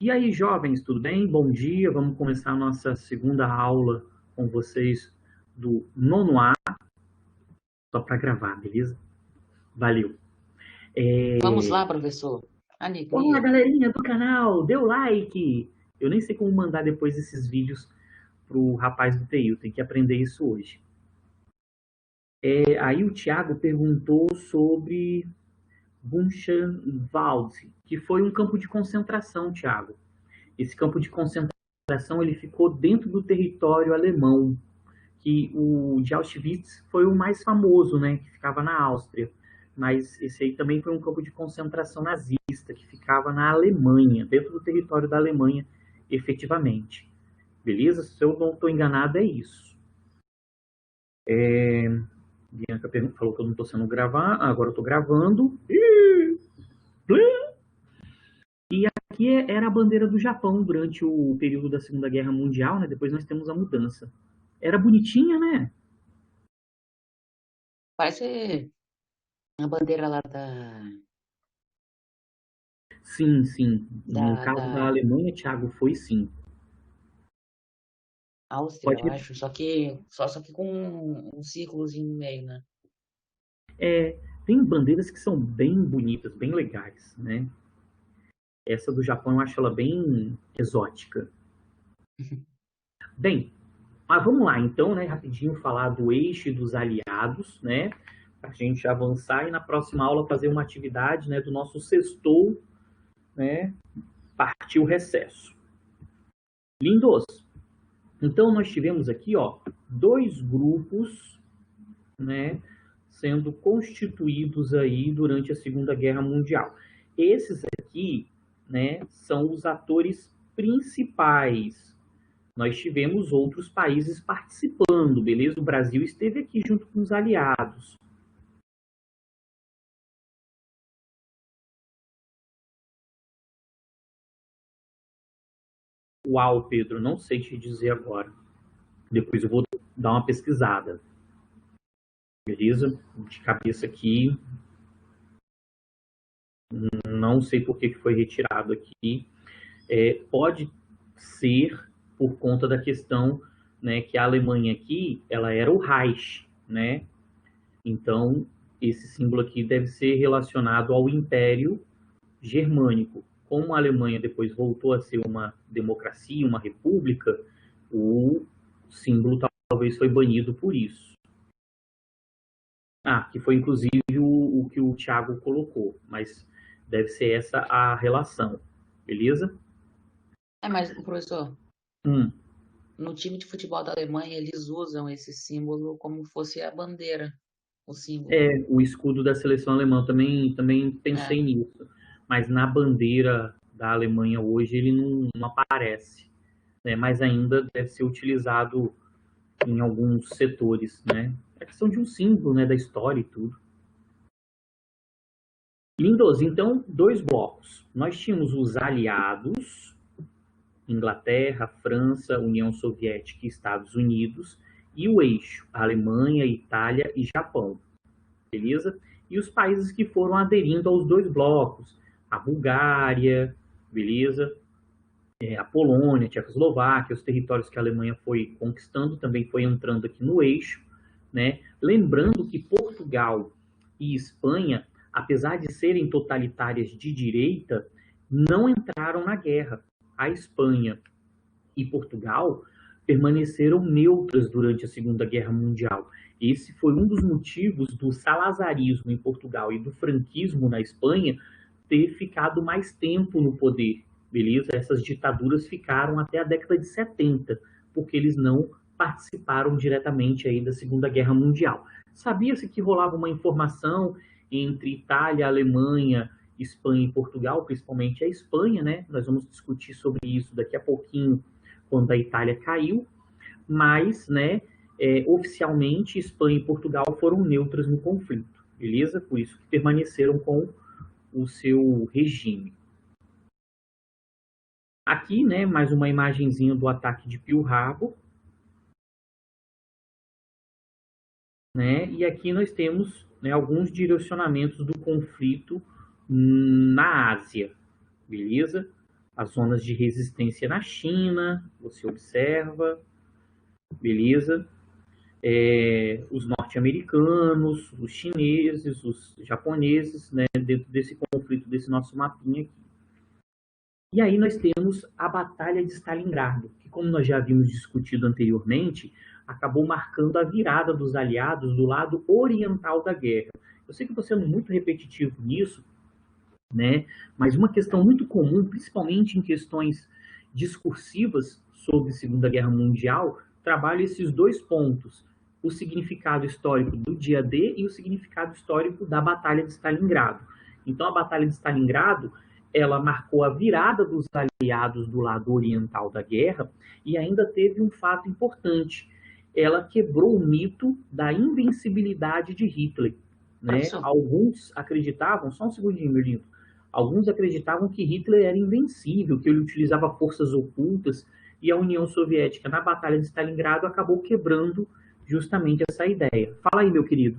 E aí, jovens, tudo bem? Bom dia. Vamos começar a nossa segunda aula com vocês do nono A, só para gravar, beleza? Valeu. Vamos lá, professor. Olá, Alegria. galerinha do canal, dê o like. Eu nem sei como mandar depois esses vídeos pro rapaz do TI, eu tenho que aprender isso hoje. Aí o Thiago perguntou sobre Buchenwald, que foi um campo de concentração, Thiago. Esse campo de concentração ele ficou dentro do território alemão, que o de Auschwitz foi o mais famoso, né, que ficava na Áustria. Mas esse aí também foi um campo de concentração nazista, que ficava na Alemanha, dentro do território da Alemanha, efetivamente. Beleza? Se eu não estou enganado, é isso. Bianca falou que eu não estou sendo gravar, agora eu estou gravando. E aqui era a bandeira do Japão durante o período da Segunda Guerra Mundial, né? Depois nós temos a mudança. Era bonitinha, né? Parece a bandeira lá Sim, sim. No caso da da Alemanha, Thiago, foi sim. Áustria, Pode eu acho. Só que com um círculozinho no meio, né? tem bandeiras que são bem bonitas, bem legais, né? Essa do Japão eu acho ela bem exótica. Bem, mas vamos lá então, né? Rapidinho falar do eixo e dos aliados, né? Para a gente avançar e na próxima aula fazer uma atividade, né? Do nosso sextou, né? Partiu recesso. Lindos. Então nós tivemos aqui, ó, dois grupos, né? Sendo constituídos aí durante a Segunda Guerra Mundial. Esses aqui, né, são os atores principais. Nós tivemos outros países participando, beleza? O Brasil esteve aqui junto com os aliados. Uau, Pedro, não sei te dizer agora. Depois eu vou dar uma pesquisada. Beleza? De cabeça aqui, não sei por que foi retirado aqui. Pode ser por conta da questão, né, que a Alemanha aqui, ela era o Reich, né? Então, esse símbolo aqui deve ser relacionado ao Império Germânico. Como a Alemanha depois voltou a ser uma democracia, uma república, o símbolo talvez foi banido por isso. Que foi inclusive o que o Thiago colocou, mas deve ser essa a relação, beleza? Mas, professor, Hum. no time de futebol da Alemanha, eles usam esse símbolo como fosse a bandeira, o símbolo. O escudo da seleção alemã também É. pensei nisso, mas na bandeira da Alemanha hoje ele não aparece, né? Mas ainda deve ser utilizado em alguns setores, né? É questão de um símbolo, né, da história e tudo. Lindos, então, dois blocos. Nós tínhamos os aliados, Inglaterra, França, União Soviética e Estados Unidos, e o eixo, Alemanha, Itália e Japão, beleza? E os países que foram aderindo aos dois blocos, a Bulgária, beleza? A Polônia, a Tchecoslováquia, os territórios que a Alemanha foi conquistando também foi entrando aqui no eixo, né? Lembrando que Portugal e Espanha, apesar de serem totalitárias de direita, não entraram na guerra. A Espanha e Portugal permaneceram neutras durante a Segunda Guerra Mundial. Esse foi um dos motivos do salazarismo em Portugal e do franquismo na Espanha ter ficado mais tempo no poder, beleza? Essas ditaduras ficaram até a década de 70, porque eles não participaram diretamente aí da Segunda Guerra Mundial. Sabia-se que rolava uma informação entre Itália, Alemanha, Espanha e Portugal, principalmente a Espanha, né? Nós vamos discutir sobre isso daqui a pouquinho, quando a Itália caiu, mas, né, oficialmente Espanha e Portugal foram neutras no conflito, beleza? Por isso que permaneceram com o seu regime. Aqui, né, mais uma imagenzinha do ataque de Pearl Harbor, né? E aqui nós temos, né, alguns direcionamentos do conflito na Ásia, beleza? as zonas de resistência na China, você observa, beleza? Os norte-americanos, os chineses, os japoneses, né, dentro desse conflito, desse nosso mapinha aqui. E aí nós temos a Batalha de Stalingrado, que, como nós já havíamos discutido anteriormente, acabou marcando a virada dos aliados do lado oriental da guerra. Eu sei que estou sendo muito repetitivo nisso, né? Mas uma questão muito comum, principalmente em questões discursivas sobre Segunda Guerra Mundial, trabalha esses dois pontos: o significado histórico do dia D e o significado histórico da Batalha de Stalingrado. Então, a Batalha de Stalingrado, ela marcou a virada dos aliados do lado oriental da guerra e ainda teve um fato importante: ela quebrou o mito da invencibilidade de Hitler. Né? Alguns acreditavam, só um segundinho, meu lindo, alguns acreditavam que Hitler era invencível, que ele utilizava forças ocultas, e a União Soviética, na Batalha de Stalingrado, acabou quebrando justamente essa ideia. Fala aí, meu querido.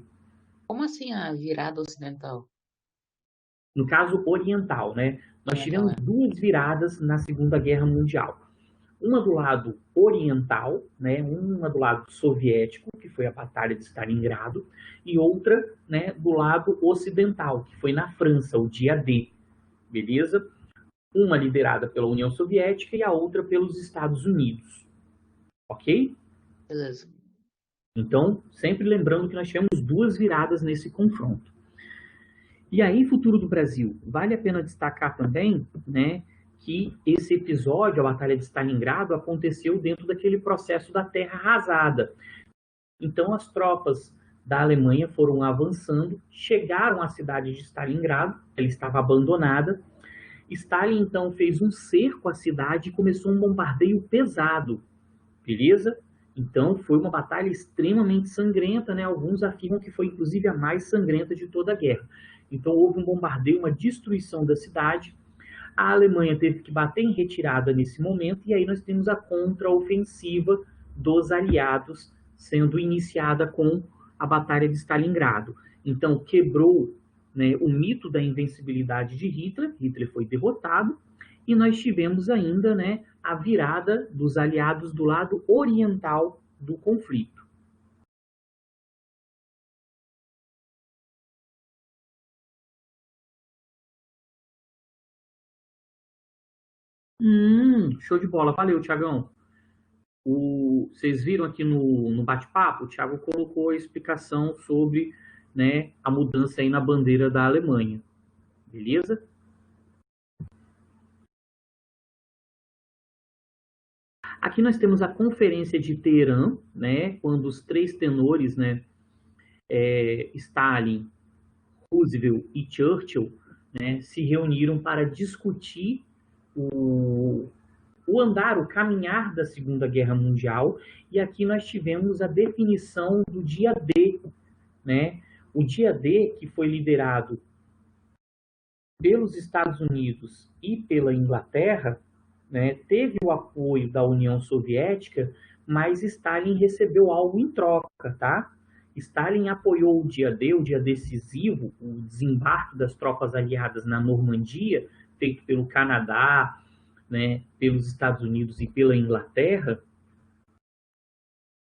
Como assim a virada ocidental? No caso oriental, né? Nós tivemos duas viradas na Segunda Guerra Mundial. Uma do lado oriental, né, uma do lado soviético, que foi a Batalha de Stalingrado, e outra, né, do lado ocidental, que foi na França, o dia D, beleza? Uma liderada pela União Soviética e a outra pelos Estados Unidos, ok? Beleza. Então, sempre lembrando que nós tivemos duas viradas nesse confronto. E aí, futuro do Brasil, vale a pena destacar também, né, que esse episódio, a Batalha de Stalingrado, aconteceu dentro daquele processo da terra arrasada. Então, as tropas da Alemanha foram avançando, chegaram à cidade de Stalingrado, ela estava abandonada. Stalin, então, fez um cerco à cidade e começou um bombardeio pesado, beleza? Então, foi uma batalha extremamente sangrenta, né? Alguns afirmam que foi, inclusive, a mais sangrenta de toda a guerra. Então, houve um bombardeio, uma destruição da cidade. A Alemanha teve que bater em retirada nesse momento, e aí nós temos a contraofensiva dos aliados sendo iniciada com a Batalha de Stalingrado. Então, quebrou, né, o mito da invencibilidade de Hitler, Hitler foi derrotado, e nós tivemos ainda, né, a virada dos aliados do lado oriental do conflito. Show de bola. Valeu, Tiagão. Vocês viram aqui no bate-papo, o Thiago colocou a explicação sobre, né, a mudança aí na bandeira da Alemanha. Beleza? Aqui nós temos a Conferência de Teherã, né, quando os três tenores, né, Stalin, Roosevelt e Churchill, né, se reuniram para discutir o andar, o caminhar da Segunda Guerra Mundial, e aqui nós tivemos a definição do dia D, né? O dia D, que foi liderado pelos Estados Unidos e pela Inglaterra, né, teve o apoio da União Soviética, mas Stalin recebeu algo em troca, tá? Stalin apoiou o dia D decisivo, o desembarque das tropas aliadas na Normandia, feito pelo Canadá, né, pelos Estados Unidos e pela Inglaterra,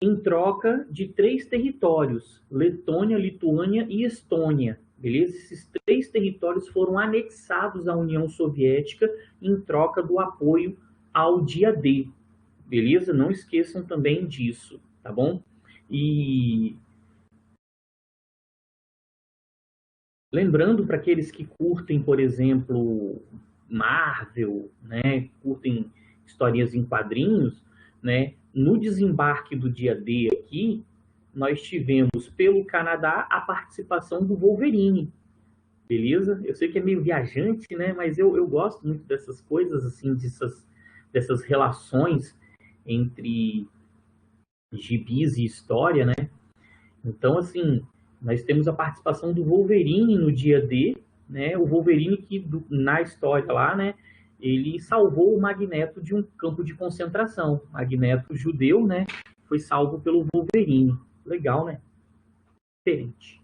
em troca de 3 territórios: Letônia, Lituânia e Estônia. Beleza? Esses 3 territórios foram anexados à União Soviética em troca do apoio ao dia D. Beleza? Não esqueçam também disso, tá bom? E lembrando para aqueles que curtem, por exemplo, Marvel, né, curtem historinhas em quadrinhos, né, no desembarque do dia D aqui, nós tivemos pelo Canadá a participação do Wolverine, beleza? Eu sei que é meio viajante, né, mas eu gosto muito dessas coisas, assim, dessas relações entre gibis e história, né? Então, assim, nós temos a participação do Wolverine no dia D, né? O Wolverine que, na história lá, né, ele salvou o Magneto de um campo de concentração. Magneto judeu, né, foi salvo pelo Wolverine. Legal, né? Diferente.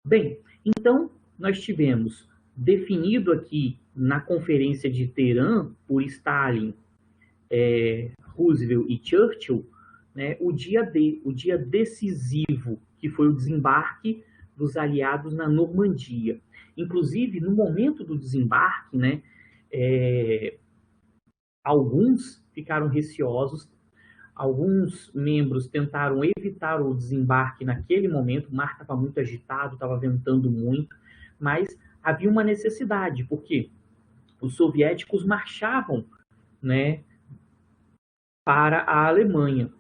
Bem, então, nós tivemos definido aqui na Conferência de Teherã por Stalin, Roosevelt e Churchill, né, o dia decisivo, que foi o desembarque dos aliados na Normandia. Inclusive, no momento do desembarque, né, alguns ficaram receosos, alguns membros tentaram evitar o desembarque naquele momento, o mar estava muito agitado, estava ventando muito, mas havia uma necessidade, porque os soviéticos marchavam, né, para a Alemanha.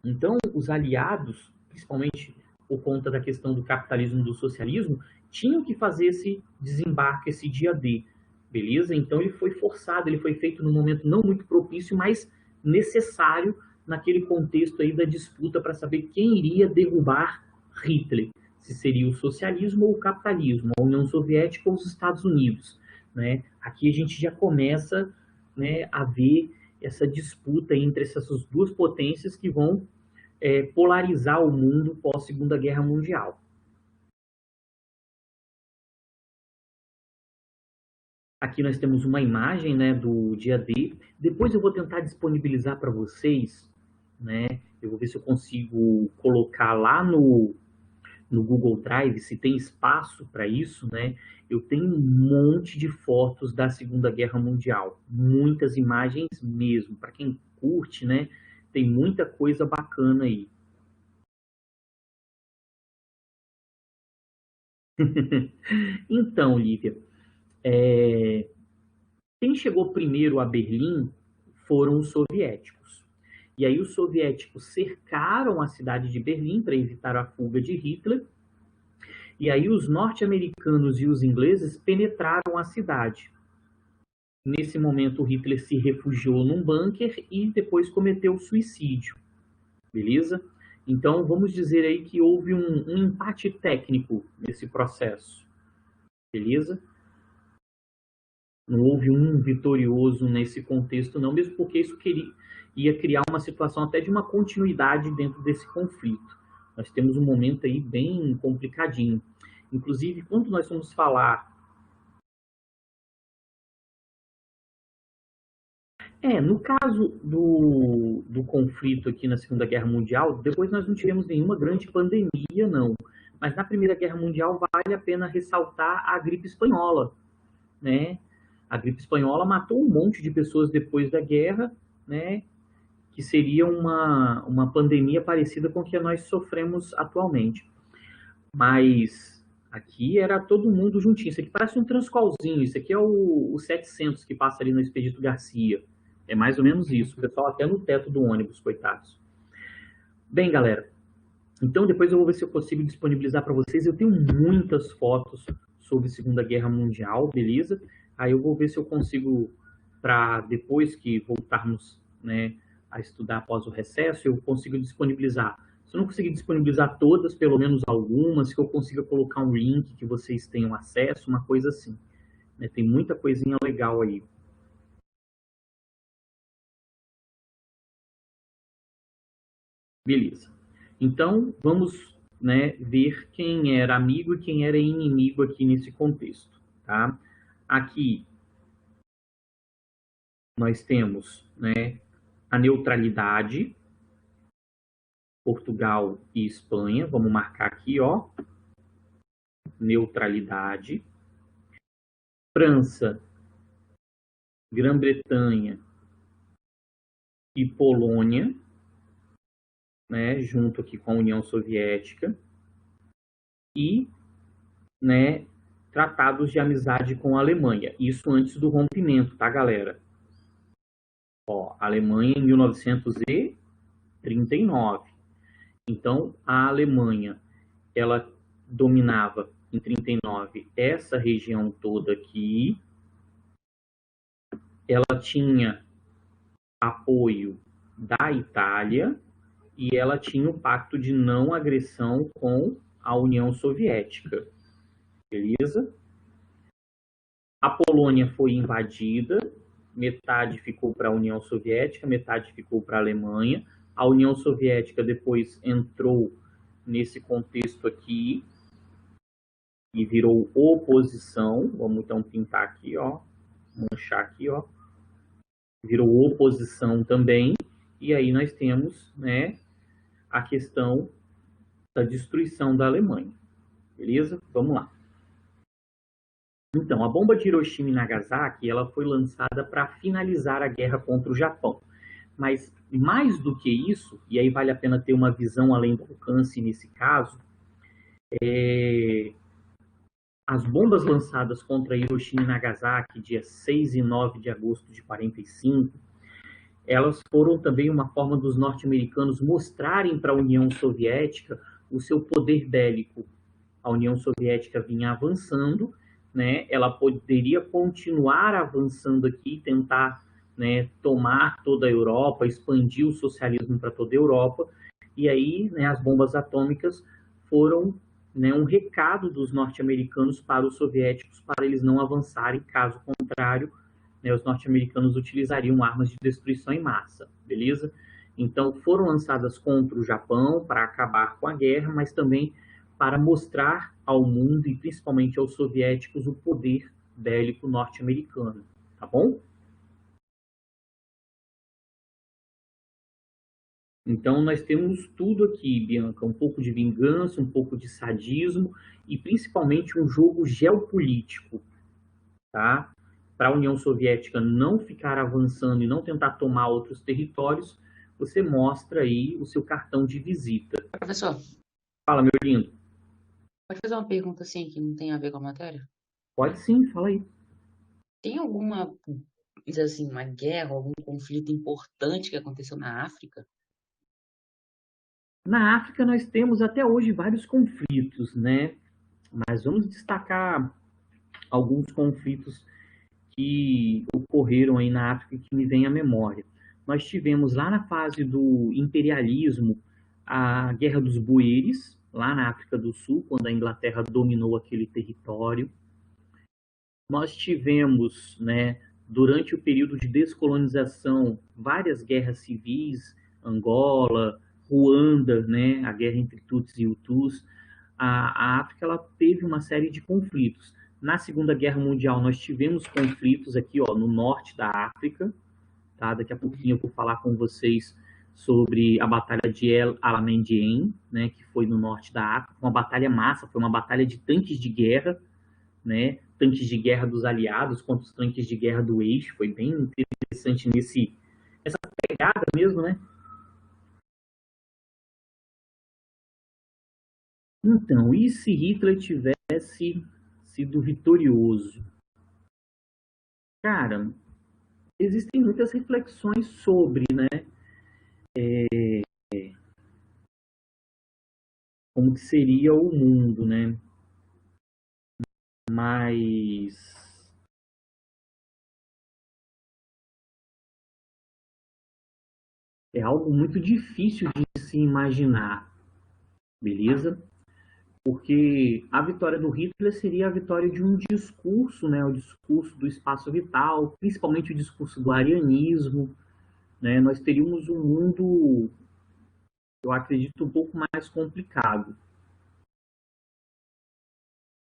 Então, os aliados, principalmente por conta da questão do capitalismo e do socialismo, tinham que fazer esse desembarque, esse dia D, beleza? Então, ele foi forçado, ele foi feito num momento não muito propício, mas necessário naquele contexto aí da disputa para saber quem iria derrubar Hitler, se seria o socialismo ou o capitalismo, a União Soviética ou os Estados Unidos, né? Aqui a gente já começa, né, a ver essa disputa entre essas duas potências que vão polarizar o mundo pós-Segunda Guerra Mundial. Aqui nós temos uma imagem, né, do dia D. Depois eu vou tentar disponibilizar para vocês, né? Eu vou ver se eu consigo colocar lá no Google Drive, se tem espaço para isso, né? Eu tenho um monte de fotos da Segunda Guerra Mundial, muitas imagens mesmo. Para quem curte, né? Tem muita coisa bacana aí. Então, Lívia, quem chegou primeiro a Berlim foram os soviéticos. E aí os soviéticos cercaram a cidade de Berlim para evitar a fuga de Hitler. E aí os norte-americanos e os ingleses penetraram a cidade. Nesse momento, Hitler se refugiou num bunker e depois cometeu suicídio. Beleza? Então, vamos dizer aí que houve um empate técnico nesse processo. Beleza? Não houve um vitorioso nesse contexto, não, mesmo porque isso ia criar uma situação até de uma continuidade dentro desse conflito. Nós temos um momento aí bem complicadinho. Inclusive, quando nós vamos falar... no caso do conflito aqui na Segunda Guerra Mundial, depois nós não tivemos nenhuma grande pandemia, não. Mas na Primeira Guerra Mundial vale a pena ressaltar a gripe espanhola, né? A gripe espanhola matou um monte de pessoas depois da guerra, né? Que seria uma pandemia parecida com a que nós sofremos atualmente. Mas aqui era todo mundo juntinho. Isso aqui parece um transcolzinho. Isso aqui é o 700 que passa ali no Expedito Garcia. É mais ou menos isso. O pessoal até no teto do ônibus, coitados. Bem, galera, então depois eu vou ver se eu consigo disponibilizar para vocês. Eu tenho muitas fotos sobre Segunda Guerra Mundial, beleza? Aí eu vou ver se eu consigo, para depois que voltarmos, né, a estudar após o recesso, eu consigo disponibilizar. Se eu não conseguir disponibilizar todas, pelo menos algumas, que eu consiga colocar um link que vocês tenham acesso, uma coisa assim. Né? Tem muita coisinha legal aí. Beleza. Então, vamos, né, ver quem era amigo e quem era inimigo aqui nesse contexto. Tá? Aqui nós temos, né, a neutralidade, Portugal e Espanha. Vamos marcar aqui, ó, neutralidade. França, Grã-Bretanha e Polônia, né, junto aqui com a União Soviética. E, né, tratados de amizade com a Alemanha. Isso antes do rompimento, tá, galera? Ó, Alemanha em 1939. Então, a Alemanha, ela dominava em 39 essa região toda aqui. Ela tinha apoio da Itália e ela tinha o pacto de não agressão com a União Soviética. Beleza? A Polônia foi invadida, metade ficou para a União Soviética, metade ficou para a Alemanha. A União Soviética depois entrou nesse contexto aqui, e virou oposição. Vamos então pintar aqui, ó, manchar aqui, ó, virou oposição também. E aí nós temos, né, a questão da destruição da Alemanha. Beleza? Vamos lá. Então, a bomba de Hiroshima e Nagasaki, ela foi lançada para finalizar a guerra contra o Japão. Mas mais do que isso, e aí vale a pena ter uma visão além do alcance nesse caso, as bombas lançadas contra Hiroshima e Nagasaki, dia 6 e 9 de agosto de 45, elas foram também uma forma dos norte-americanos mostrarem para a União Soviética o seu poder bélico. A União Soviética vinha avançando, né? Ela poderia continuar avançando aqui, tentar, né, tomar toda a Europa, expandir o socialismo para toda a Europa, e aí, né, as bombas atômicas foram, né, um recado dos norte-americanos para os soviéticos para eles não avançarem, caso contrário, né, os norte-americanos utilizariam armas de destruição em massa, beleza? Então, foram lançadas contra o Japão para acabar com a guerra, mas também para mostrar ao mundo e principalmente aos soviéticos o poder bélico norte-americano, tá bom? Então, nós temos tudo aqui, Bianca, um pouco de vingança, um pouco de sadismo e principalmente um jogo geopolítico, tá? Para a União Soviética não ficar avançando e não tentar tomar outros territórios, você mostra aí o seu cartão de visita. Professor, Fala, meu lindo. pode fazer uma pergunta assim que não tem a ver com a matéria? Pode sim, fala aí. Tem alguma, assim, uma guerra, algum conflito importante que aconteceu na África? Na África nós temos até hoje vários conflitos, né? Mas vamos destacar alguns conflitos que ocorreram aí na África que me vem à memória. Nós tivemos lá na fase do imperialismo a Guerra dos Boeres, lá na África do Sul, quando a Inglaterra dominou aquele território. Nós tivemos, né, durante o período de descolonização, várias guerras civis, Angola, Ruanda, né, a guerra entre Tutsis e Hutus. A África ela teve uma série de conflitos. Na Segunda Guerra Mundial, nós tivemos conflitos aqui, ó, no norte da África. Tá? Daqui a pouquinho eu vou falar com vocês sobre a Batalha de El Alamein, né, que foi no norte da África. Uma batalha massa, foi uma batalha de tanques de guerra, né, tanques de guerra dos aliados contra os tanques de guerra do eixo. Foi bem interessante nessa pegada mesmo, né? Então, e se Hitler tivesse sido vitorioso? Cara, existem muitas reflexões sobre, né, como que seria o mundo, né? Mas é algo muito difícil de se imaginar, beleza? Porque a vitória do Hitler seria a vitória de um discurso, né? O discurso do espaço vital, principalmente o discurso do arianismo, né? Nós teríamos um mundo, eu acredito, um pouco mais complicado,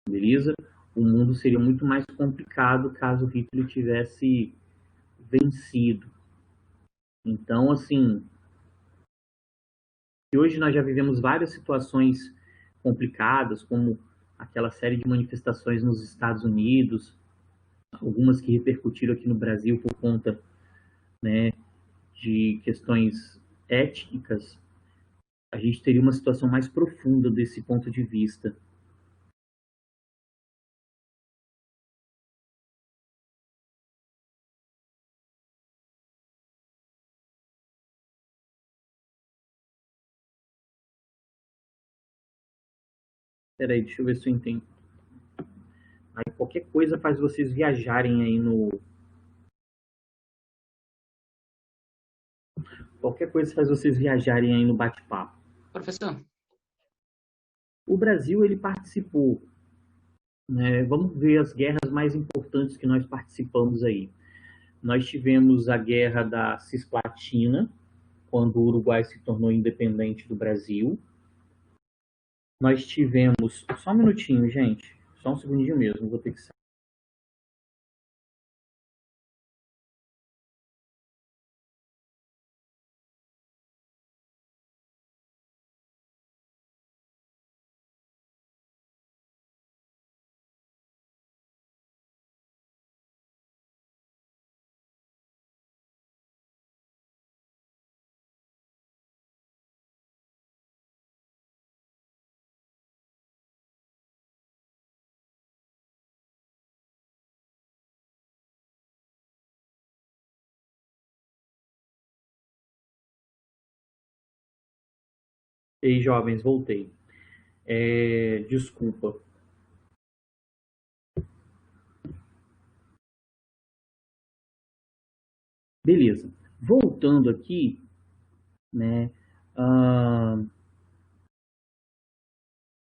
beleza? O mundo seria muito mais complicado caso Hitler tivesse vencido. Então, assim, e hoje nós já vivemos várias situações complicadas, como aquela série de manifestações nos Estados Unidos, algumas que repercutiram aqui no Brasil por conta, né, de questões étnicas. A gente teria uma situação mais profunda desse ponto de vista. Peraí, deixa eu ver se eu entendo. Aí qualquer coisa faz vocês viajarem aí no... Qualquer coisa faz vocês viajarem aí no bate-papo. Professor, O Brasil, ele participou, né? Vamos ver as guerras mais importantes que nós participamos aí. Nós tivemos a guerra da Cisplatina, quando o Uruguai se tornou independente do Brasil. Nós tivemos... Só um minutinho, gente. Só um segundinho mesmo, vou ter que sair. Ei, jovens, voltei. Desculpa. Beleza. Voltando aqui, né?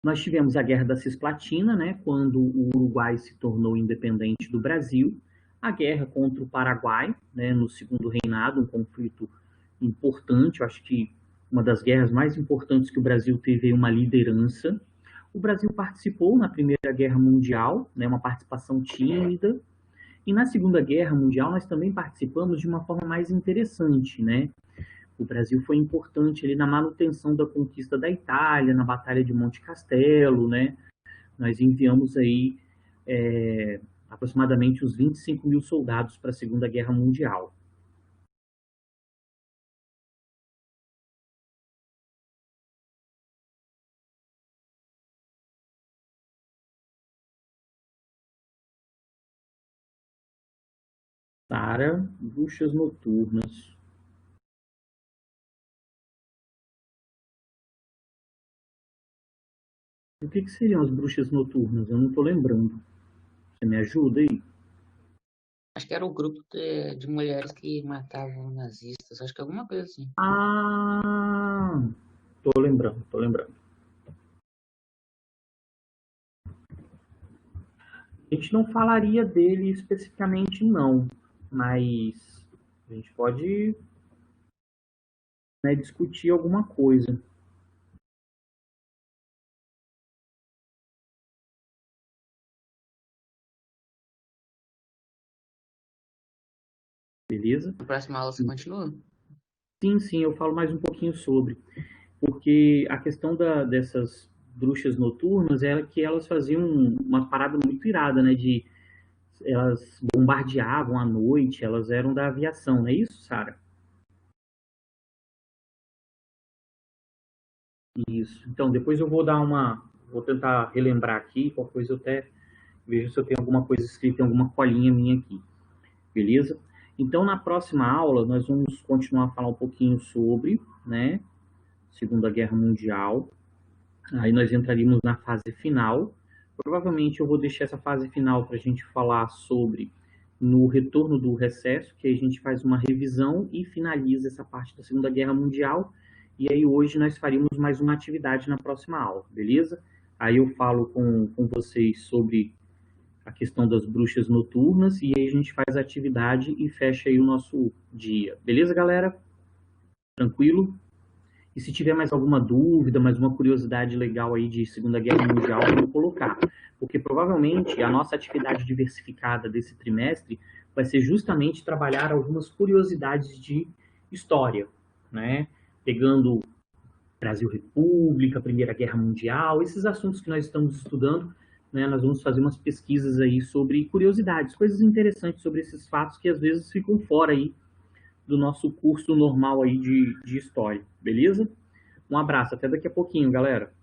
Nós tivemos a Guerra da Cisplatina, né, quando o Uruguai se tornou independente do Brasil, a guerra contra o Paraguai, né, no Segundo Reinado, um conflito importante, eu acho que uma das guerras mais importantes que o Brasil teve uma liderança. O Brasil participou na Primeira Guerra Mundial, né, uma participação tímida, e na Segunda Guerra Mundial nós também participamos de uma forma mais interessante, né? O Brasil foi importante ali na manutenção da conquista da Itália, na Batalha de Monte Castelo, né? Nós enviamos aí aproximadamente uns 25 mil soldados para a Segunda Guerra Mundial. Para bruxas noturnas. O que seriam as bruxas noturnas? Eu não estou lembrando. Você me ajuda aí? Acho que era o grupo de mulheres que matavam nazistas. Acho que alguma coisa assim. Ah, tô lembrando. A gente não falaria dele especificamente, não. Mas a gente pode, né, discutir alguma coisa. Beleza? Na próxima aula você continua? Sim, eu falo mais um pouquinho sobre. Porque a questão dessas bruxas noturnas é que elas faziam uma parada muito irada, né? Elas bombardeavam à noite, elas eram da aviação, não é isso, Sara? Isso. Então, depois eu vou tentar relembrar aqui, qualquer coisa eu até vejo se eu tenho alguma coisa escrita em alguma colinha minha aqui, beleza? Então, na próxima aula, nós vamos continuar a falar um pouquinho sobre, né, Segunda Guerra Mundial. Aí nós entraríamos na fase final. Provavelmente eu vou deixar essa fase final para a gente falar sobre no retorno do recesso, que a gente faz uma revisão e finaliza essa parte da Segunda Guerra Mundial. E aí hoje nós faríamos mais uma atividade na próxima aula, beleza? Aí eu falo com vocês sobre a questão das bruxas noturnas e aí a gente faz a atividade e fecha aí o nosso dia. Beleza, galera? Tranquilo? E se tiver mais alguma dúvida, mais uma curiosidade legal aí de Segunda Guerra Mundial, vamos colocar. Porque provavelmente a nossa atividade diversificada desse trimestre vai ser justamente trabalhar algumas curiosidades de história, né? Pegando Brasil República, Primeira Guerra Mundial, esses assuntos que nós estamos estudando, né? Nós vamos fazer umas pesquisas aí sobre curiosidades, coisas interessantes sobre esses fatos que às vezes ficam fora aí do nosso curso normal aí de história, beleza? Um abraço, até daqui a pouquinho, galera.